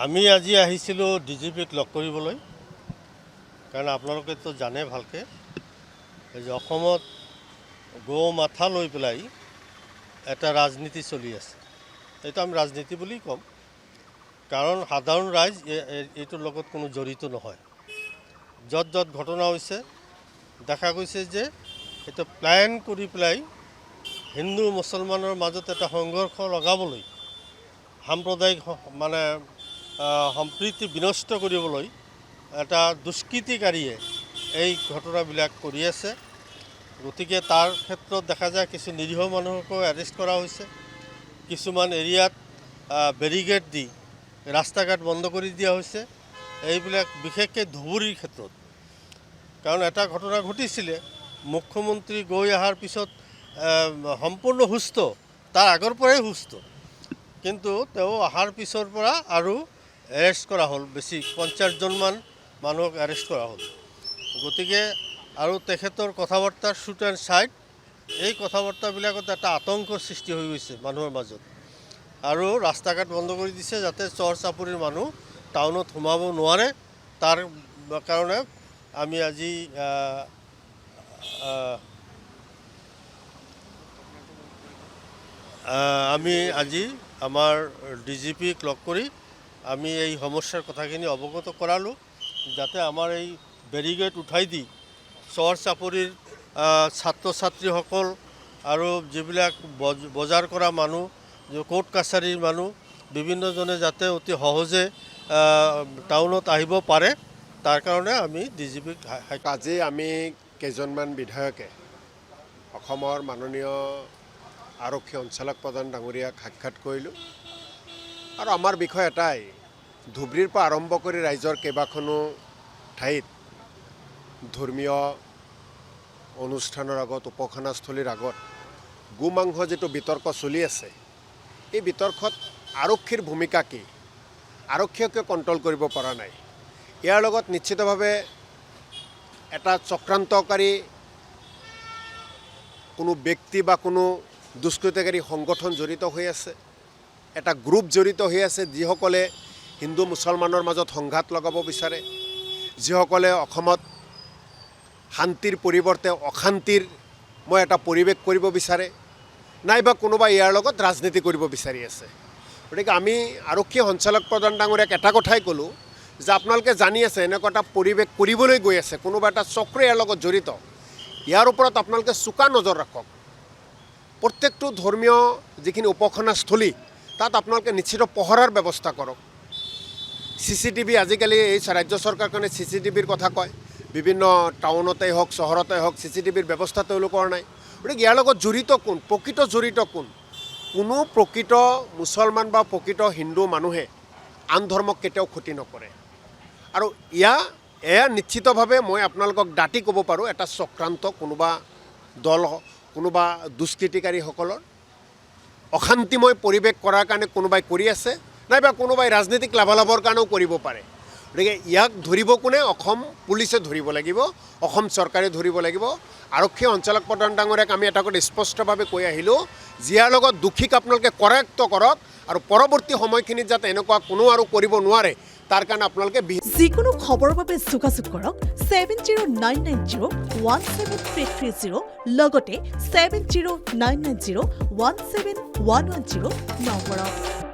আমি আজি আহিছিলোঁ ডিজিপিক লগ কৰিবলৈ, কাৰণ আপোনালোকেতো জানে ভালকৈ যে অসমত গো মাথা লৈ পেলাই এটা ৰাজনীতি চলি আছে। এইটো আমি ৰাজনীতি বুলি ক'ম, কাৰণ সাধাৰণ ৰাইজ এইটোৰ লগত কোনো জড়িত নহয়। য'ত য'ত ঘটনা হৈছে দেখা গৈছে যে এইটো প্লেন কৰি পেলাই হিন্দু মুছলমানৰ মাজত এটা সংঘৰ্ষ লগাবলৈ, সাম্প্ৰদায়িক মানে সম্প্ৰীতি বিনষ্ট কৰিবলৈ এটা দুষ্কৃতিকাৰীয়ে এই ঘটনাবিলাক কৰি আছে। গতিকে তাৰ ক্ষেত্ৰত দেখা যায় কিছু নিৰীহ মানুহকো এৰেষ্ট কৰা হৈছে, কিছুমান এৰিয়াত বেৰিকেড দি ৰাস্তা ঘাট বন্ধ কৰি দিয়া হৈছে। এইবিলাক বিশেষকৈ ধুবুৰীৰ ক্ষেত্ৰত, কাৰণ এটা ঘটনা ঘটিছিলে, মুখ্যমন্ত্ৰী গৈ অহাৰ পিছত সম্পূৰ্ণ সুস্থ, তাৰ আগৰ পৰাই সুস্থ, কিন্তু তেওঁ অহাৰ পিছৰ পৰা আৰু এৰেষ্ট কৰা হ'ল, বেছি 50জনমান মানুহক এৰেষ্ট কৰা হ'ল। গতিকে আৰু তেখেতৰ কথা বাৰ্তাৰ শ্বুট এণ্ড চাইড, এই কথা বাৰ্তাবিলাকত এটা আতংকৰ সৃষ্টি হৈ গৈছে মানুহৰ মাজত, আৰু ৰাস্তা ঘাট বন্ধ কৰি দিছে যাতে চৰ চাপৰিৰ মানুহ টাউনত সোমাব নোৱাৰে। তাৰ কাৰণে আমি আজি আমাৰ ডিজিপিক লগ কৰি আমি এই সমস্যাৰ কথাখিনি অৱগত কৰালোঁ, যাতে আমাৰ এই বেৰিকেড উঠাই দি চৰ চাপৰিৰ ছাত্ৰ ছাত্ৰীসকল আৰু যিবিলাক বজাৰ কৰা মানুহ, কোৰ্ট কাছাৰীৰ মানুহ, বিভিন্নজনে যাতে অতি সহজে টাউনত আহিব পাৰে, তাৰ কাৰণে আমি ডিজিপিক আজি আমি কেইজনমান বিধায়কে অসমৰ মাননীয় আৰক্ষী সঞ্চালক প্ৰধান ডাঙৰীয়াক সাক্ষাৎ কৰিলোঁ, আৰু আমাৰ বিষয় এটাই, ধুবুৰীৰ পৰা আৰম্ভ কৰি ৰাইজৰ কেইবাখনো ঠাইত ধৰ্মীয় অনুষ্ঠানৰ আগত, উপাসনাস্থলীৰ আগত গোমাংস যিটো বিতৰ্ক চলি আছে, এই বিতৰ্কত আৰক্ষীৰ ভূমিকা কি, আৰক্ষীয়ে কিয় কণ্ট্ৰল কৰিব পৰা নাই, ইয়াৰ লগত নিশ্চিতভাৱে এটা চক্ৰান্তকাৰী কোনো ব্যক্তি বা কোনো দুষ্কৃতিকাৰী সংগঠন জড়িত হৈ আছে, এটা গ্ৰুপ জড়িত হৈ আছে, যিসকলে হিন্দু মুছলমানৰ মাজত সংঘাত লগাব বিচাৰে, যিসকলে অসমত শান্তিৰ পৰিৱৰ্তে অশান্তিৰ এটা পৰিৱেশ কৰিব বিচাৰে, নাইবা কোনোবা ইয়াৰ লগত ৰাজনীতি কৰিব বিচাৰি আছে। গতিকে আমি আৰক্ষী সঞ্চালক প্ৰধান ডাঙৰীয়াক এটা কথাই ক'লোঁ যে আপোনালোকে জানি আছে এনেকুৱা এটা পৰিৱেশ কৰিবলৈ গৈ আছে, কোনোবা এটা চক্ৰ ইয়াৰ লগত জড়িত, ইয়াৰ ওপৰত আপোনালোকে চোকা নজৰ ৰাখক। প্ৰত্যেকটো ধৰ্মীয় যিখিনি উপাসনাস্থলী তাত আপোনালোকে নিশ্চিত পহৰাৰ ব্যৱস্থা কৰক। CCTV আজিকালি এই ৰাজ্য চৰকাৰখনে CCTVৰ কথা কয়, বিভিন্ন টাউনতেই হওক চহৰতেই হওক CCTVৰ ব্যৱস্থা তেওঁলোকৰ নাই। গতিকে ইয়াৰ লগত জড়িত কোন, প্ৰকৃত জড়িত কোন? কোনো প্ৰকৃত মুছলমান বা প্ৰকৃত হিন্দু মানুহে আন ধৰ্মক কেতিয়াও ক্ষতি নকৰে, আৰু এয়া নিশ্চিতভাৱে মই আপোনালোকক দাঁতি ক'ব পাৰোঁ, এটা চক্ৰান্ত কোনোবা দল, কোনোবা দুষ্কৃতিকাৰীসকলৰ অশান্তিময় পৰিৱেশ কৰাৰ কাৰণে কোনোবাই কৰি আছে, নাইবা কোনোবাই ৰাজনীতিক লাভালাভৰ কাৰণেও কৰিব পাৰে। গতিকে ইয়াক ধৰিব কোনে? অসম পুলিচে ধৰিব লাগিব, অসম চৰকাৰে ধৰিব লাগিব। আৰক্ষী সঞ্চালক প্ৰধান ডাঙৰীয়াক আমি এটা কথা স্পষ্টভাৱে কৈ আহিলোঁ, যিয়াৰ লগত দোষীক আপোনালোকে কৰায়ত্ব কৰক, আৰু পৰৱৰ্তী সময়খিনিত যাতে এনেকুৱা কোনো আৰু কৰিব নোৱাৰে, তাৰ কাৰণে আপোনালোকে যিকোনো খবৰৰ বাবে যোগাযোগ কৰক 7099017330, লগতে 7099017110 নম্বৰত।